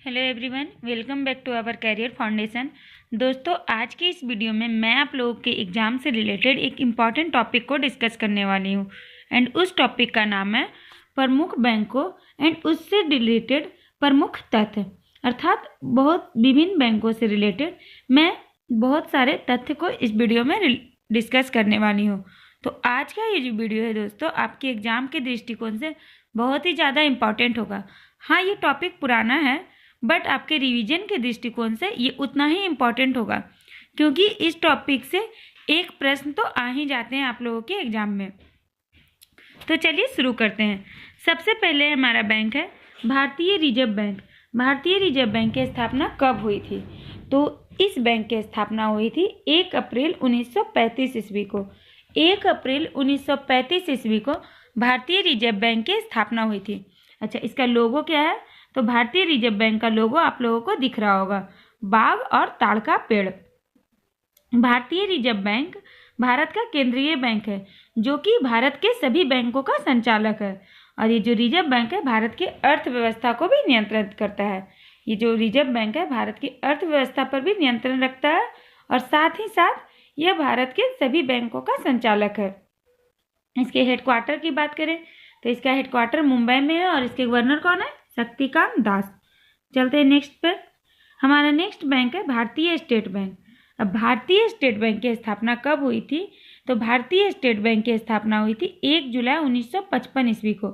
Hello everyone, welcome back to our career foundation. दोस्तों, आज की इस वीडियो में मैं आप लोगों के एग्ज़ाम से रिलेटेड एक इम्पॉर्टेंट टॉपिक को डिस्कस करने वाली हूँ। एंड उस टॉपिक का नाम है प्रमुख बैंकों एंड उससे रिलेटेड प्रमुख तथ्य। अर्थात बहुत विभिन्न बैंकों से रिलेटेड मैं बहुत सारे तथ्य को इस वीडियो में डिस्कस करने वाली हूँ। तो आज का ये जो वीडियो है दोस्तों, आपके एग्ज़ाम के दृष्टिकोण से बहुत ही ज़्यादा इम्पॉर्टेंट होगा। हाँ, ये टॉपिक पुराना है, बट आपके रिवीजन के दृष्टिकोण से ये उतना ही इम्पॉर्टेंट होगा, क्योंकि इस टॉपिक से एक प्रश्न तो आ ही जाते हैं आप लोगों के एग्जाम में। तो चलिए शुरू करते हैं। सबसे पहले हमारा बैंक है भारतीय रिजर्व बैंक। भारतीय रिजर्व बैंक की स्थापना कब हुई थी? तो इस बैंक की स्थापना हुई थी 1 अप्रैल 1935 ईस्वी को। 1 अप्रैल 1935 ईस्वी को भारतीय रिजर्व बैंक की स्थापना हुई थी। अच्छा, इसका लोगो क्या है? तो भारतीय रिजर्व बैंक का लोगो आप लोगों को दिख रहा होगा, बाघ और ताड़ का पेड़। भारतीय रिजर्व बैंक भारत का केंद्रीय बैंक है, जो कि भारत के सभी बैंकों का संचालक है। और ये जो रिजर्व बैंक है भारत की अर्थव्यवस्था को भी नियंत्रित करता है। ये जो रिजर्व बैंक है भारत की अर्थव्यवस्था पर भी नियंत्रण रखता है, और साथ ही साथ यह भारत के सभी बैंकों का संचालक है। इसके हेडक्वार्टर की बात करें तो इसका हेडक्वार्टर मुंबई में है, और इसके गवर्नर कौन है? शक्तिकांत दास। चलते हैं नेक्स्ट पर। हमारा नेक्स्ट बैंक है भारतीय स्टेट बैंक। अब भारतीय स्टेट बैंक की स्थापना कब हुई थी? तो भारतीय स्टेट बैंक की स्थापना हुई थी 1 जुलाई 1955 ईस्वी को।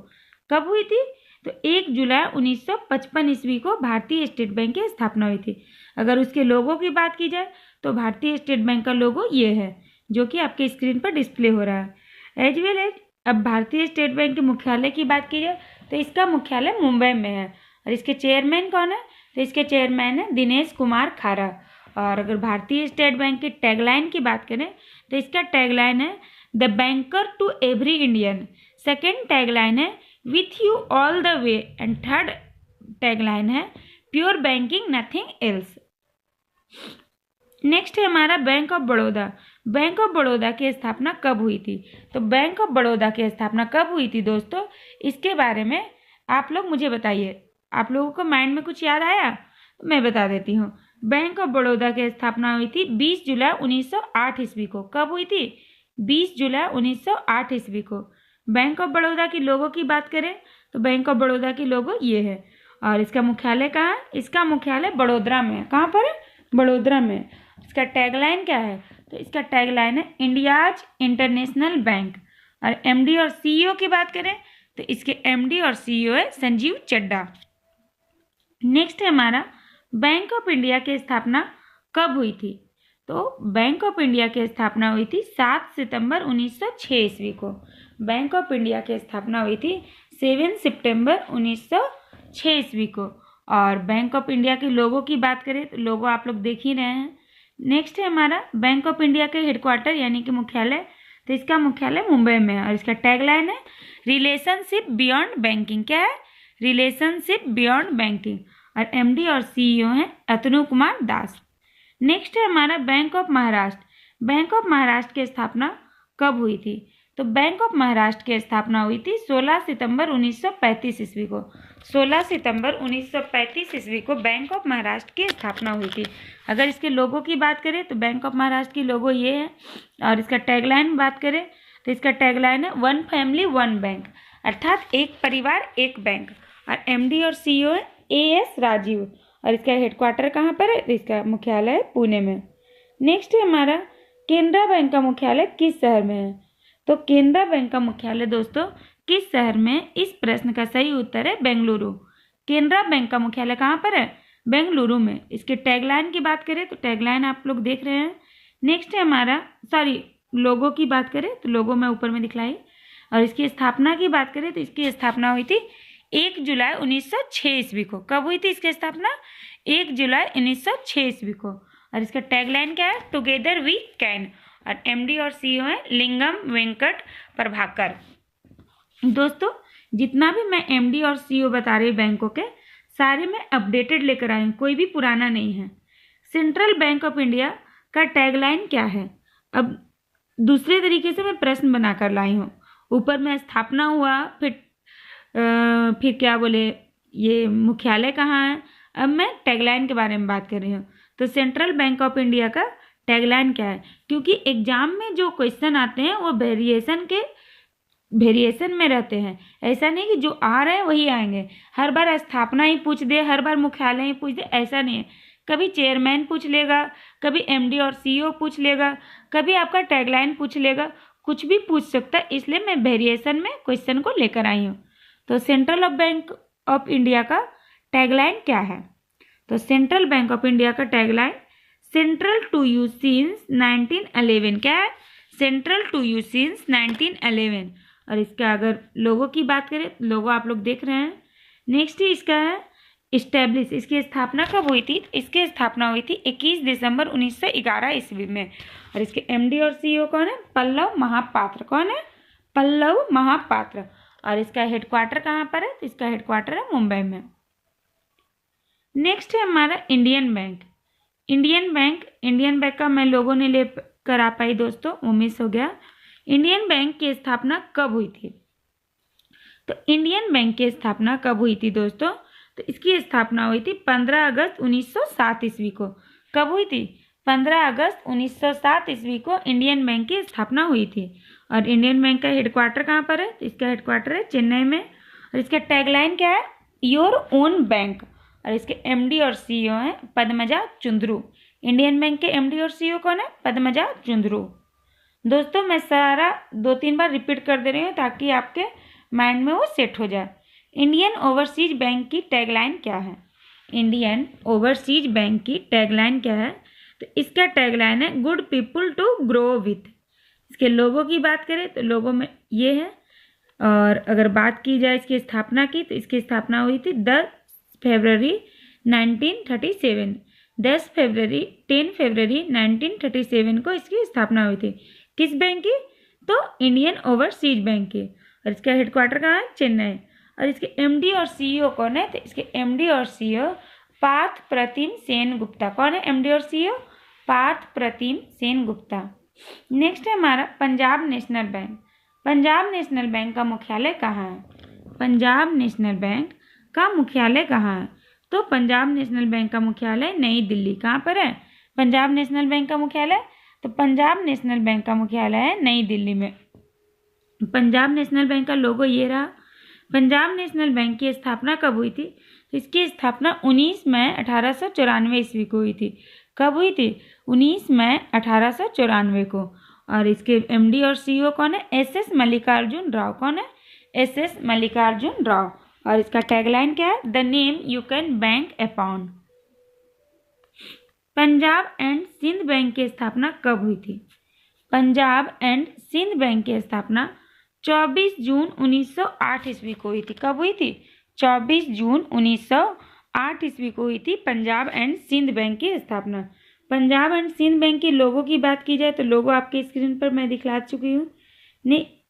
कब हुई थी? तो 1 जुलाई 1955 ईस्वी को भारतीय स्टेट बैंक की स्थापना हुई थी। अगर उसके लोगों की बात की जाए तो भारतीय स्टेट बैंक का लोगो ये है, जो कि आपके स्क्रीन पर डिस्प्ले हो रहा है। एज वेल एज अब भारतीय स्टेट बैंक के मुख्यालय की बात की जाए तो इसका मुख्यालय मुंबई में है, और इसके चेयरमैन कौन है? तो इसके चेयरमैन है दिनेश कुमार खारा। और अगर भारतीय स्टेट बैंक की टैगलाइन की बात करें तो इसका टैगलाइन है the banker to every Indian. Second tagline है with you all the way, and third tagline है pure banking nothing else. Next है हमारा bank of Baroda. Bank of Baroda की स्थापना कब हुई थी? तो बैंक ऑफ बड़ौदा की स्थापना कब हुई थी दोस्तों, इसके बारे में आप लोग मुझे बताइए। आप लोगों को माइंड में कुछ याद आया? मैं बता देती हूँ। बैंक ऑफ बड़ौदा की स्थापना हुई थी 20 जुलाई 1908 ईस्वी को। कब हुई थी? 20 जुलाई 1908 ईस्वी को। बैंक ऑफ बड़ौदा की लोगो की बात करें तो बैंक ऑफ बड़ौदा की लोगो ये है, और इसका मुख्यालय कहाँ है? इसका मुख्यालय बड़ोदरा में है। कहाँ पर है? बड़ोदरा में। इसका टैगलाइन क्या है? तो इसका टैगलाइन है इंडियाज इंटरनेशनल बैंक। और एमडी और सीईओ की बात करें तो इसके एमडी और सीईओ है संजीव चड्ढा। नेक्स्ट है हमारा बैंक ऑफ इंडिया की स्थापना कब हुई थी? तो बैंक ऑफ इंडिया की स्थापना हुई थी 7 सितंबर 1906 ईस्वी को। बैंक ऑफ इंडिया की स्थापना हुई थी 7 सितंबर 1906 ईस्वी को। और बैंक ऑफ इंडिया के लोगों की बात करें तो लोगो आप लोग देख ही रहे हैं। नेक्स्ट है हमारा बैंक ऑफ इंडिया के हेडक्वार्टर यानी कि मुख्यालय। तो इसका मुख्यालय मुंबई में है, और इसका टैगलाइन है रिलेशनशिप बियॉन्ड बैंकिंग। क्या है? Relationship beyond banking. और एमडी और सीईओ हैं अतनु कुमार दास। नेक्स्ट है हमारा bank of Maharashtra. Bank of Maharashtra की स्थापना कब हुई थी? तो बैंक ऑफ महाराष्ट्र की स्थापना हुई थी 16 सितंबर 1935 ईस्वी को। 16 सितंबर 1935 ईस्वी को बैंक ऑफ महाराष्ट्र की स्थापना हुई थी। अगर इसके लोगों की बात करें तो बैंक ऑफ महाराष्ट्र की लोगो ये है, और इसका टैगलाइन बात करें तो इसका टैगलाइन है वन फैमिली वन बैंक, अर्थात एक परिवार एक बैंक। और एमडी और सीईओ है एएस राजीव, और इसका हेडक्वार्टर कहाँ पर है? इसका मुख्यालय है पुणे में। नेक्स्ट है हमारा केनरा बैंक का मुख्यालय किस शहर में है? तो केनरा बैंक का मुख्यालय दोस्तों किस शहर में? इस प्रश्न का सही उत्तर है बेंगलुरु। केनरा बैंक का मुख्यालय कहाँ पर है? बेंगलुरु में। इसके टैगलाइन की बात करें तो टैगलाइन आप लोग देख रहे हैं। नेक्स्ट है हमारा लोगो की बात करें तो लोगो मैं ऊपर में दिखलाई। और इसकी स्थापना की बात करें तो इसकी स्थापना हुई थी 1 जुलाई 1906 ईस्वी को। कब हुई थी इसकी स्थापना? 1 जुलाई 1906 ईस्वी को। और इसका टैगलाइन क्या है? Together we can. और एमडी और सीईओ है लिंगम वेंकट प्रभाकर। दोस्तों, जितना भी मैं एमडी और सीईओ बता रही बैंकों के, सारे मैं अपडेटेड लेकर आई हूँ, कोई भी पुराना नहीं है। सेंट्रल बैंक ऑफ इंडिया का टैगलाइन क्या है? अब दूसरे तरीके से मैं प्रश्न बनाकर लाई हूँ। ऊपर में स्थापना हुआ, फिर क्या बोले, ये मुख्यालय कहाँ है, अब मैं टैगलाइन के बारे में बात कर रही हूँ। तो सेंट्रल बैंक ऑफ इंडिया का टैगलाइन क्या है, क्योंकि एग्जाम में जो क्वेश्चन आते हैं वो वेरिएशन में रहते हैं। ऐसा नहीं कि जो आ रहे हैं वही आएंगे, हर बार स्थापना ही पूछ दे, हर बार मुख्यालय ही पूछ दे, ऐसा नहीं है। कभी चेयरमैन पूछ लेगा, कभी एमडी और सीईओ पूछ लेगा, कभी आपका टैगलाइन पूछ लेगा, कुछ भी पूछ सकता है। इसलिए मैं वेरिएशन में क्वेश्चन को लेकर आई हूँ। तो सेंट्रल बैंक ऑफ इंडिया का टैगलाइन क्या है? तो सेंट्रल बैंक ऑफ इंडिया का tagline central to you since 1911। क्या है? Central to you since 1911। और इसका अगर लोगो की बात करें, लोगो आप लोग देख रहे हैं। नेक्स्ट इसका है इस्टेब्लिश। इसकी स्थापना कब हुई थी? इसकी स्थापना हुई थी 21 दिसंबर 1911 ईस्वी में। और इसके एमडी और सीईओ कौन है? पल्लव महापात्र। कौन है? पल्लव महापात्र। और इसका हेडक्वार्टर कहाँ पर है? इसका हेडक्वार्टर है मुंबई में। नेक्स्ट है हमारा इंडियन बैंक। इंडियन बैंक का मैं लोगों ने ले कर आ पाई दोस्तों, वो मिस हो गया। इंडियन बैंक की स्थापना कब हुई थी? तो इंडियन बैंक की स्थापना कब हुई थी दोस्तों? तो इसकी स्थापना हुई थी 15 अगस्त 1907 ईस्वी को। कब हुई थी? 15 अगस्त 1907 ईस्वी को इंडियन बैंक की स्थापना हुई थी। और इंडियन बैंक का हेडक्वार्टर कहाँ पर है? इसका हेडक्वार्टर है चेन्नई में। और इसका टैगलाइन क्या है? Your own bank. और इसके एमडी और सीईओ हैं पद्मजा चुंद्रू। इंडियन बैंक के एमडी और सीईओ कौन है? पद्मजा चुंद्रू। दोस्तों मैं सारा 2-3 बार रिपीट कर दे रही हूँ ताकि आपके माइंड में वो सेट हो जाए। इंडियन ओवरसीज बैंक की टैगलाइन क्या है? इंडियन ओवरसीज बैंक की टैगलाइन क्या है? तो इसका टैगलाइन है good people to grow with. इसके लोगों की बात करें तो लोगों में ये है। और अगर बात की जाए इसकी स्थापना की, तो इसकी स्थापना हुई थी 10 फरवरी 1937। 10 फरवरी 1937 को इसकी स्थापना हुई थी। किस बैंक की? तो इंडियन ओवरसीज बैंक की। और इसका हेडक्वार्टर कहाँ है? चेन्नई। और इसके एमडी और सीईओ कौन है? तो इसके एमडी और सीईओ पार्थ प्रतिम सेन गुप्ता। कौन है एमडी और सीईओ? पार्थ प्रतिम सेन गुप्ता। नेक्स्ट है हमारा Punjab national bank. Punjab national bank का मुख्यालय कहाँ है? पंजाब नेशनल बैंक का मुख्यालय कहाँ है? तो पंजाब नेशनल बैंक का मुख्यालय नई दिल्ली। कहाँ पर है पंजाब नेशनल बैंक का मुख्यालय? तो पंजाब नेशनल बैंक का मुख्यालय है नई दिल्ली में। पंजाब नेशनल बैंक का लोगो ये रहा। पंजाब नेशनल बैंक की स्थापना कब हुई थी? तो इसकी स्थापना 19 मई 1894 ईस्वी को हुई थी। कब हुई थी? 19 मई 1894 को। और इसके एमडी और सीईओ कौन है? एसएस मल्लिकार्जुन राव। कौन है? एसएस मल्लिकार्जुन राव। और इसका टैगलाइन क्या है? The name you can bank upon. Punjab and Sindh bank की स्थापना कब हुई थी? पंजाब एंड सिंध बैंक की स्थापना 24 जून 1908 ईस्वी को हुई थी। कब हुई थी? 24 जून 1908 ईस्वी को हुई थी पंजाब एंड सिंध बैंक की स्थापना। पंजाब एंड सिंध बैंक के लोगों की बात की जाए तो लोगो आपके स्क्रीन पर मैं दिखला चुकी हूँ।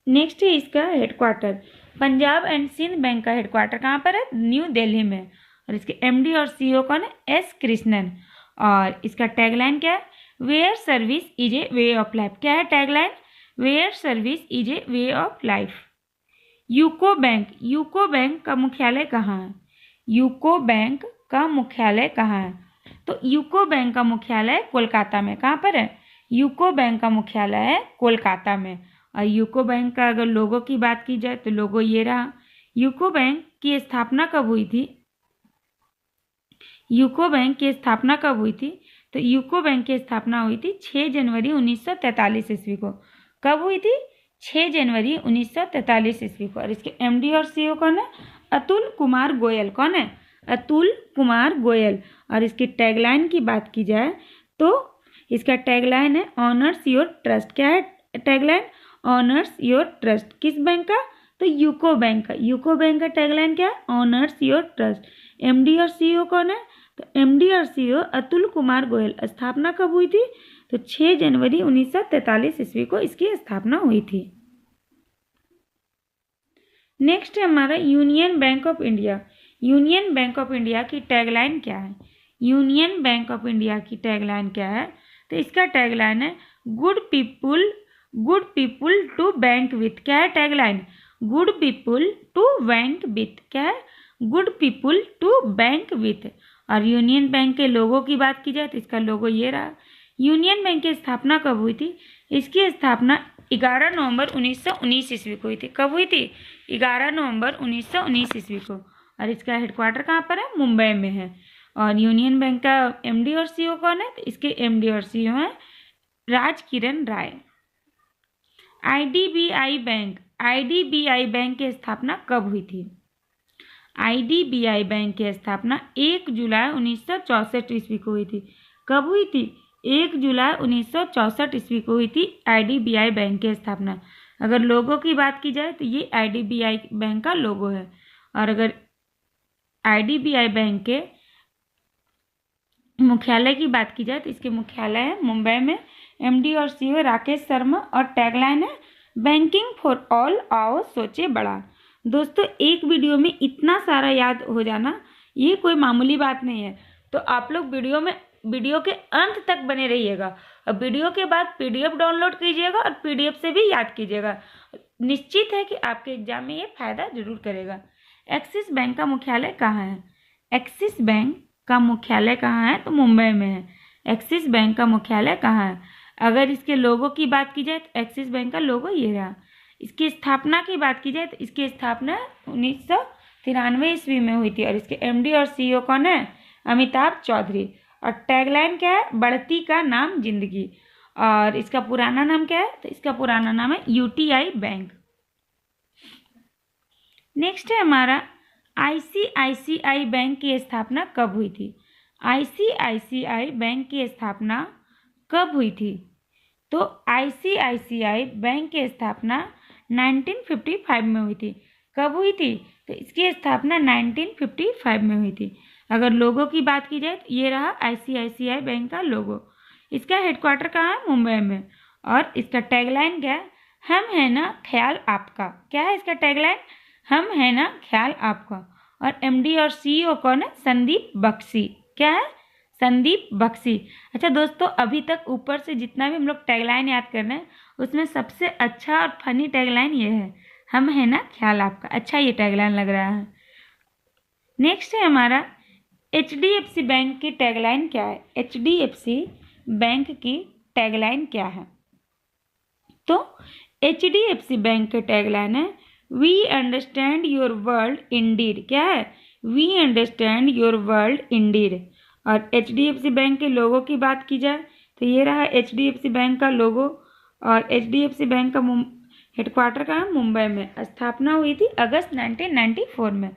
नेक्स्ट है इसका headquarter. Punjab and Sindh bank का हेडक्वार्टर कहाँ पर है? न्यू दिल्ली में। और इसके एमडी और सीईओ कौन है? एस कृष्णन। और इसका टैगलाइन क्या है? Where service is a way of life. क्या है tagline? Where service is a way of life. UCO bank का मुख्यालय कहाँ है? यूको बैंक का मुख्यालय कहाँ है? तो यूको बैंक का मुख्यालय कोलकाता में। कहाँ पर है? यूको बैंक का मुख्यालय है कोलकाता में। और यूको बैंक का अगर लोगो की बात की जाए तो लोगो ये रहा। यूको बैंक की स्थापना कब हुई थी? यूको बैंक की स्थापना कब हुई थी? तो यूको बैंक की स्थापना हुई थी 6 जनवरी 1943 ईस्वी को। कब हुई थी? 6 जनवरी 1943 ईस्वी को। और इसके एमडी और सीईओ कौन है? अतुल कुमार गोयल। कौन है? अतुल कुमार गोयल। और इसकी टैगलाइन की बात की जाए तो इसका टैगलाइन है ऑनर्स योर ट्रस्ट। क्या है टैगलाइन? Honours your trust. किस बैंक का? तो यूको बैंक का। यूको बैंक का टैगलाइन क्या है? Honours your trust. एमडी और सीईओ कौन है? तो एमडी और सीईओ अतुल कुमार गोयल। स्थापना कब हुई थी? तो 6 जनवरी 1943 ईस्वी को इसकी स्थापना हुई थी। नेक्स्ट है हमारा union bank of India. Union bank of India की टैगलाइन क्या है? यूनियन बैंक ऑफ इंडिया की टैगलाइन क्या है? तो इसका टैगलाइन है good people to bank with. क्या है tagline? Good people to bank with. क्या है? Good people to bank with. और यूनियन बैंक के लोगो की बात की जाए तो इसका लोगो ये रहा। यूनियन बैंक की स्थापना कब हुई थी? इसकी स्थापना 11 नवंबर 1919 ईस्वी को हुई थी। कब हुई थी? 11 नवंबर 1919 ईस्वी को। और इसका हेडक्वार्टर कहाँ पर है? मुंबई में है। और यूनियन बैंक का एमडी और सीईओ कौन है? तो इसके एमडी और सीईओ हैं राजकिरण राय। आईडीबीआई बैंक की स्थापना कब हुई थी? आईडीबीआई बैंक की स्थापना 1 जुलाई 1964 ईस्वी को हुई थी। कब हुई थी? 1 जुलाई 1964 ईस्वी को हुई थी आईडीबीआई बैंक की स्थापना। अगर लोगो की बात की जाए तो ये आईडीबीआई बैंक का लोगो है। और अगर आईडीबीआई बैंक के मुख्यालय की बात की जाए तो इसके मुख्यालय है मुंबई में। एमडी और सीईओ राकेश शर्मा और टैगलाइन है बैंकिंग फॉर ऑल, आओ सोचे बड़ा। दोस्तों, एक वीडियो में इतना सारा याद हो जाना ये कोई मामूली बात नहीं है। तो आप लोग वीडियो के अंत तक बने रहिएगा और वीडियो के बाद पीडीएफ डाउनलोड कीजिएगा और पीडीएफ से भी याद कीजिएगा। निश्चित है कि आपके एग्जाम में ये फायदा जरूर करेगा। एक्सिस बैंक का मुख्यालय कहाँ है? एक्सिस बैंक का मुख्यालय कहाँ है? तो मुंबई में है। एक्सिस बैंक का मुख्यालय कहाँ है? अगर इसके लोगो की बात की जाए तो एक्सिस बैंक का लोगो ये रहा। इसकी स्थापना की बात की जाए तो इसकी स्थापना 1993 ईस्वी में हुई थी। और इसके एमडी और सीईओ कौन है? अमिताभ चौधरी। और टैगलाइन क्या है? बढ़ती का नाम जिंदगी। और इसका पुराना नाम क्या है? तो इसका पुराना नाम है यूटीआई बैंक। नेक्स्ट है हमारा आईसीआईसीआई बैंक की स्थापना कब हुई थी? आईसीआईसीआई बैंक की स्थापना कब हुई थी? तो आईसीआईसीआई बैंक की स्थापना 1955 में हुई थी। कब हुई थी? तो इसकी स्थापना 1955 में हुई थी। अगर लोगो की बात की जाए तो ये रहा आईसीआईसीआई बैंक का लोगो। इसका हेडक्वार्टर कहाँ है? मुंबई में। और इसका टैगलाइन क्या है? हम है ना ख्याल आपका। क्या है इसका टैगलाइन? हम है ना ख्याल आपका। और एमडी और सीईओ कौन है? संदीप बख्शी। क्या है? संदीप बख्शी। अच्छा दोस्तों, अभी तक ऊपर से जितना भी हम लोग टैगलाइन याद कर रहे हैं उसमें सबसे अच्छा और फनी टैगलाइन ये है, हम है ना ख्याल आपका। अच्छा ये टैगलाइन लग रहा है। नेक्स्ट है हमारा एचडीएफसी बैंक की टैगलाइन क्या है? एचडीएफसी बैंक की टैगलाइन क्या है? तो एचडीएफसी बैंक की टैगलाइन है we understand your world indeed. क्या है? We understand your world indeed. और एचडीएफसी बैंक के लोगो की बात की जाए तो ये रहा एचडीएफसी बैंक का लोगो। और एचडीएफसी बैंक का हेडक्वार्टर कहाँ है? मुंबई में। स्थापना हुई थी अगस्त 1994 में।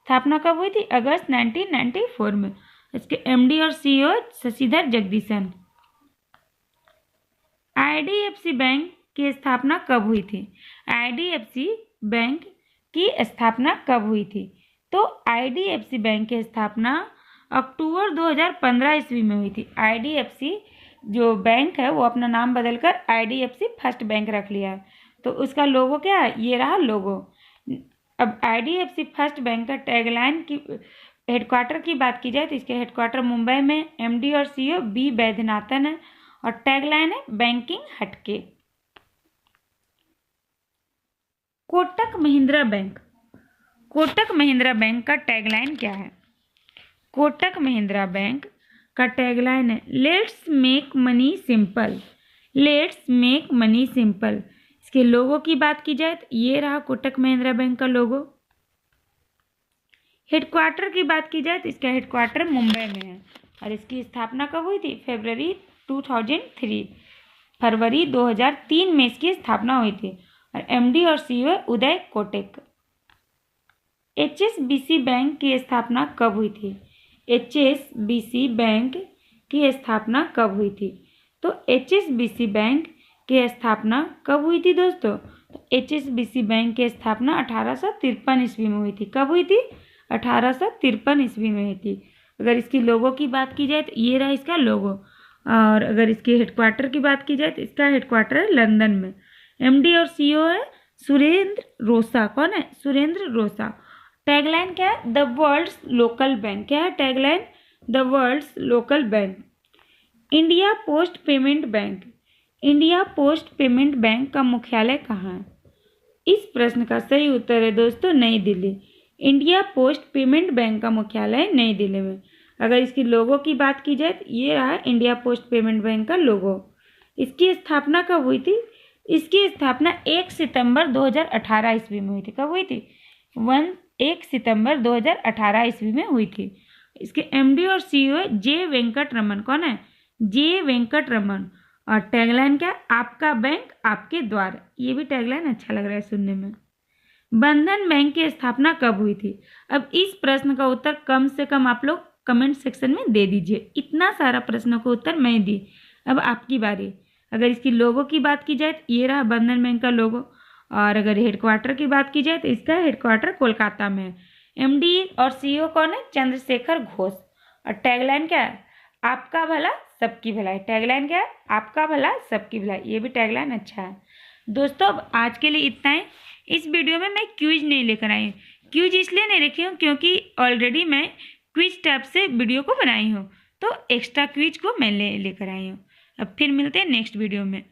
स्थापना कब हुई थी? अगस्त 1994 में। इसके एमडी और CEO Shashidhar Jagdishan. IDFC bank की स्थापना कब हुई थी? आईडीएफसी बैंक की स्थापना कब हुई थी? तो आईडीएफसी बैंक की स्थापना अक्टूबर 2015 ईस्वी में हुई थी। आईडीएफसी जो बैंक है वो अपना नाम बदलकर आईडीएफसी फर्स्ट बैंक रख लिया है। तो उसका लोगो क्या है? ये रहा लोगो। अब आईडीएफसी फर्स्ट बैंक का टैगलाइन की हेडक्वार्टर की बात की जाए तो इसके हेडक्वार्टर मुंबई में। एमडी और सीईओ बी वैद्यनाथन है। और टैगलाइन है बैंकिंग हटके। कोटक महिंद्रा बैंक। कोटक महिंद्रा बैंक का टैगलाइन क्या है? कोटक महिंद्रा बैंक का टैगलाइन है let's make money simple. Let's make money simple. इसके लोगो की बात की जाए तो ये रहा कोटक महिंद्रा बैंक का लोगो। हेडक्वार्टर की बात की जाए तो इसका हेडक्वार्टर मुंबई में है। और इसकी स्थापना कब हुई थी? फरवरी 2003 में इसकी स्थापना हुई थी। और एमडी और CEO Uday Kotak. HSBC bank की स्थापना कब हुई थी? एचएसबीसी बैंक की स्थापना कब हुई थी? तो एचएसबीसी बैंक की स्थापना कब हुई थी दोस्तों? तो एचएसबीसी बैंक की स्थापना 1853 ईस्वी में हुई थी। कब हुई थी? 1853 ईस्वी में हुई थी। अगर इसकी लोगो की बात की जाए तो ये रहा इसका लोगो। और अगर इसके हेडक्वार्टर की बात की जाए तो इसका हेडक्वार्टर है लंदन में। एमडी और सीईओ है सुरेंद्र रोसा। कौन है? सुरेंद्र रोसा। टैगलाइन क्या है? The world's local bank. क्या है tagline? The world's local bank. India post payment bank. India post payment bank का मुख्यालय कहाँ है? इस प्रश्न का सही उत्तर है दोस्तों नई Delhi. India post payment bank का मुख्यालय नई दिल्ली में। अगर इसकी लोगो की बात की जाए तो ये रहा इंडिया पोस्ट पेमेंट बैंक का लोगो। इसकी स्थापना कब हुई थी? इसकी स्थापना 1 सितंबर 2018 ईस्वी में हुई थी। कब हुई थी? 1 सितंबर 2018 ईस्वी में हुई थी। इसके एमडी और सीईओ है जे वेंकट रमन। कौन है? जे वेंकट रमन। और टैगलाइन क्या? आपका बैंक आपके द्वार। ये भी टैगलाइन अच्छा लग रहा है सुनने में। बंधन बैंक की स्थापना कब हुई थी? अब इस प्रश्न का उत्तर कम से कम आप लोग कमेंट सेक्शन में दे दीजिए। इतना सारा प्रश्नों का उत्तर मैं दी। अब आपकी बारी। अगर इसकी लोगो की बात की जाए तो ये रहा बंधन बैंक का लोगो। और अगर हेडक्वार्टर की बात की जाए तो इसका हेडक्वार्टर कोलकाता में है। एमडी और सीईओ कौन है? चंद्रशेखर घोष। और टैगलाइन क्या है? आपका भला सबकी भलाई। टैगलाइन क्या है? आपका भला सबकी भलाई। ये भी टैगलाइन अच्छा है। दोस्तों अब आज के लिए इतना ही। इस वीडियो में मैं क्विज नहीं लेकर आई हूँ। क्विज इसलिए नहीं रखी हूँ क्योंकि ऑलरेडी मैं क्विज टैब से वीडियो को बनाई हूँ, तो एक्स्ट्रा क्विज को मैं लेकर आई हूँ। अब फिर मिलते हैं नेक्स्ट वीडियो में।